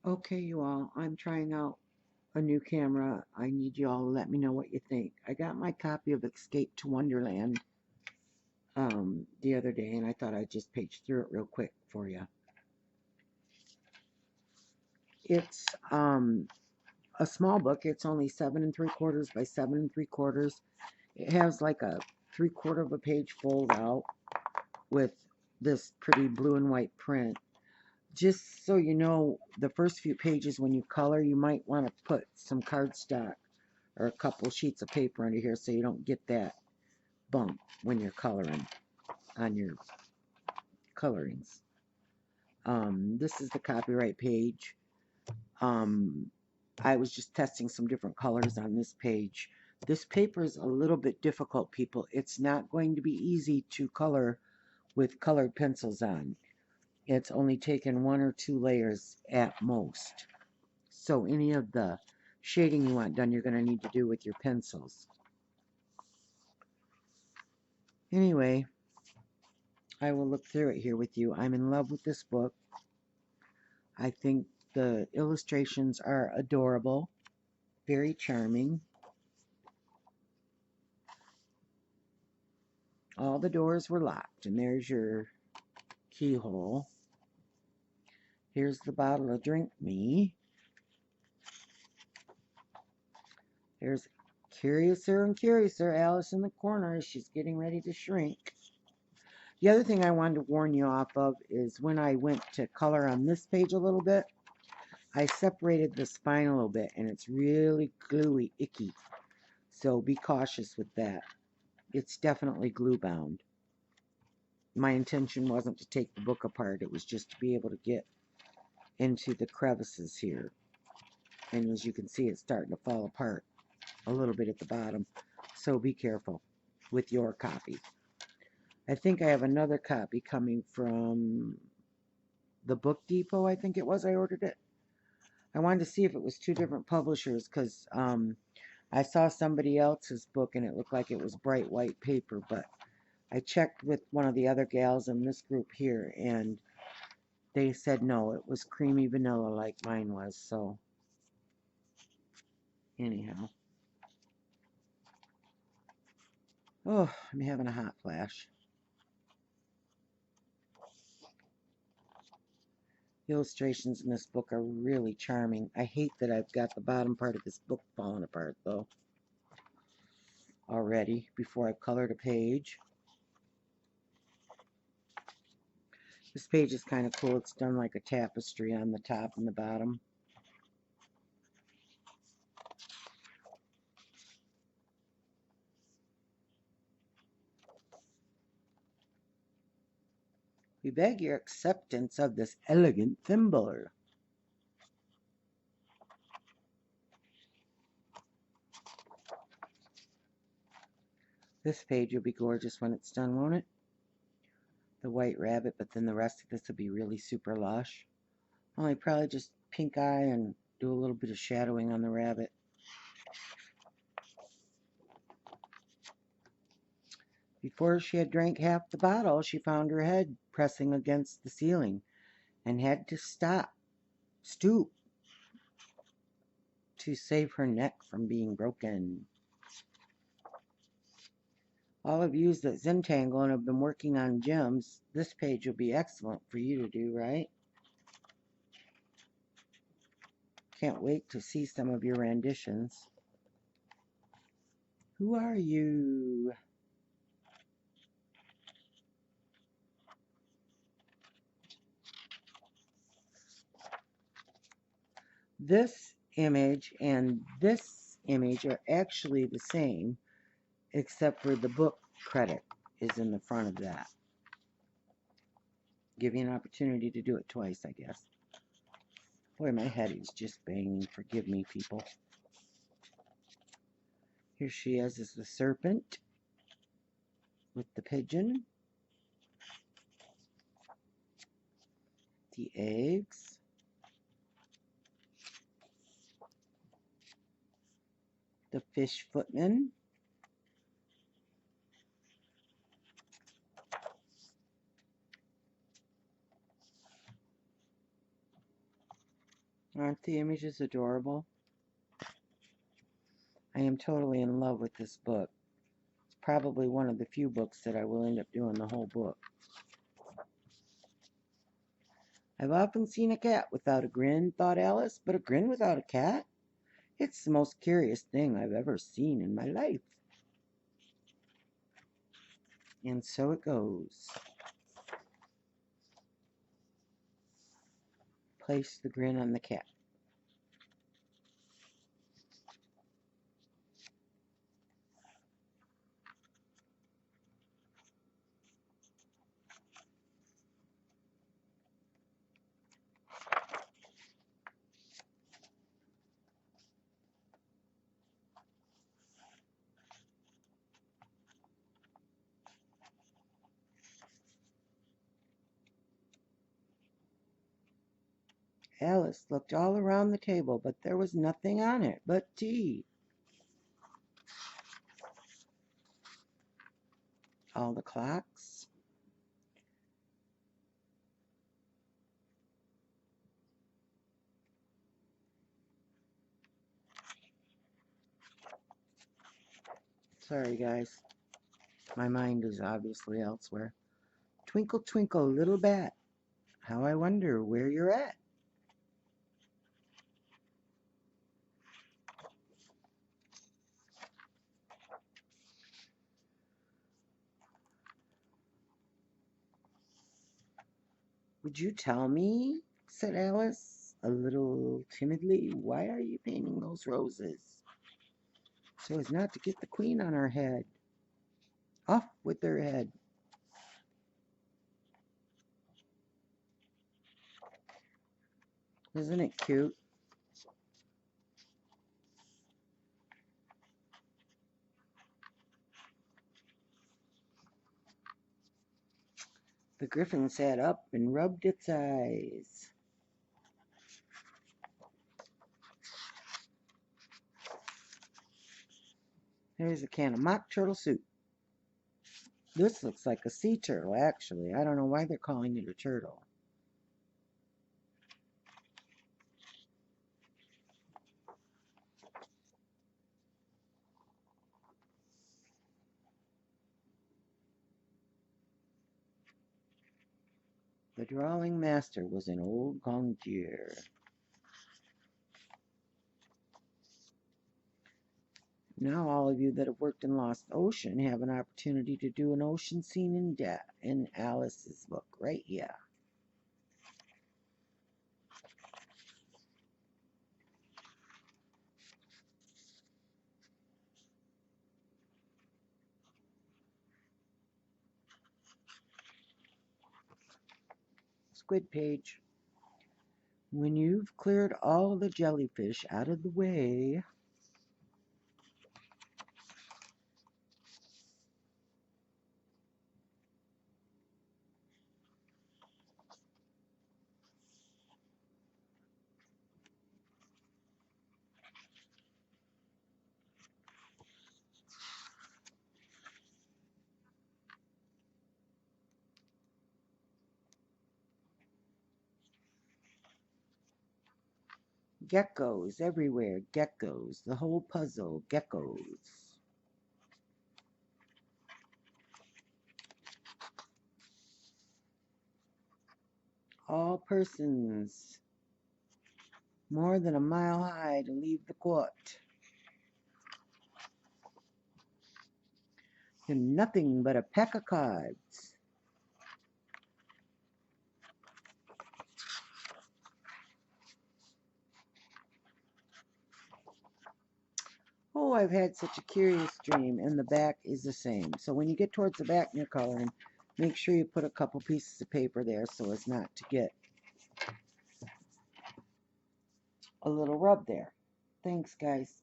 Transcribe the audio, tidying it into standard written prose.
Okay, you all, I'm trying out a new camera. I need you all to let me know what you think. I got my copy of Escape to Wonderland the other day, and I thought I'd just page through it real quick for you. It's a small book. It's only 7 3/4 by 7 3/4. It has like a 3/4 of a page fold out with this pretty blue and white print. Just so you know, the first few pages when you color, you might want to put some cardstock or a couple sheets of paper under here so you don't get that bump when you're coloring on your colorings. This is the copyright page. Um, I was just testing some different colors on this page. This paper is a little bit difficult, people. It's not going to be easy to color with colored pencils on. It's only taken 1 or 2 layers at most. So any of the shading you want done, you're going to need to do with your pencils. Anyway, I will look through it here with you. I'm in love with this book. I think the illustrations are adorable, very charming. All the doors were locked, and there's your keyhole. Here's the bottle of Drink Me. There's Curiouser and Curiouser, Alice in the corner. She's getting ready to shrink. The other thing I wanted to warn you off of is when I went to color on this page a little bit, I separated the spine a little bit, and it's really gluey, icky. So be cautious with that. It's definitely glue bound. My intention wasn't to take the book apart. It was just to be able to get into the crevices here. And as you can see, it's starting to fall apart a little bit at the bottom. So be careful with your copy. I think I have another copy coming from the Book Depot, I think it was. I ordered it. I wanted to see if it was two different publishers because I saw somebody else's book and it looked like it was bright white paper, but I checked with one of the other gals in this group here, and they said no, it was creamy vanilla like mine was. So anyhow, oh, I'm having a hot flash. The illustrations in this book are really charming. I hate that I've got the bottom part of this book falling apart though already before I've colored a page. This page is kind of cool. It's done like a tapestry on the top and the bottom. We beg your acceptance of this elegant thimble. This page will be gorgeous when it's done, won't it? The white rabbit, but then the rest of this will be really super lush. Only probably just pink eye and do a little bit of shadowing on the rabbit. Before she had drank half the bottle, she found her head pressing against the ceiling and had to stoop, to save her neck from being broken. All of you that Zentangle and have been working on gems, this page will be excellent for you to do, right? Can't wait to see some of your renditions. Who are you? This image and this image are actually the same, except for the book credit is in the front of that. Give you an opportunity to do it twice, I guess. Boy, my head is just banging. Forgive me, people. Here she is as the serpent with the pigeon, the eggs, the fish footman, Aren't the images adorable? I am totally in love with this book. It's probably one of the few books that I will end up doing the whole book. I've often seen a cat without a grin, thought Alice, but a grin without a cat? It's the most curious thing I've ever seen in my life. And so it goes. Place the grin on the cat. Alice looked all around the table, but there was nothing on it but tea. All the clocks. Sorry, guys. My mind is obviously elsewhere. Twinkle, twinkle, little bat, how I wonder where you're at. Would you tell me, said Alice, a little timidly, why are you painting those roses? So as not to get the queen on her head. Off with her head. Isn't it cute? The griffin sat up and rubbed its eyes. There's a can of mock turtle soup. This looks like a sea turtle, actually. I don't know why they're calling it a turtle. The drawing master was an old conjuror. Now all of you that have worked in Lost Ocean have an opportunity to do an ocean scene in Alice's book right here. Squid page. When you've cleared all the jellyfish out of the way, geckos everywhere, geckos, the whole puzzle, geckos. All persons more than a mile high to leave the court. You're nothing but a pack of cards. Oh, I've had such a curious dream, and the back is the same. So when you get towards the back and you're coloring, make sure you put a couple pieces of paper there so as not to get a little rub there. Thanks, guys.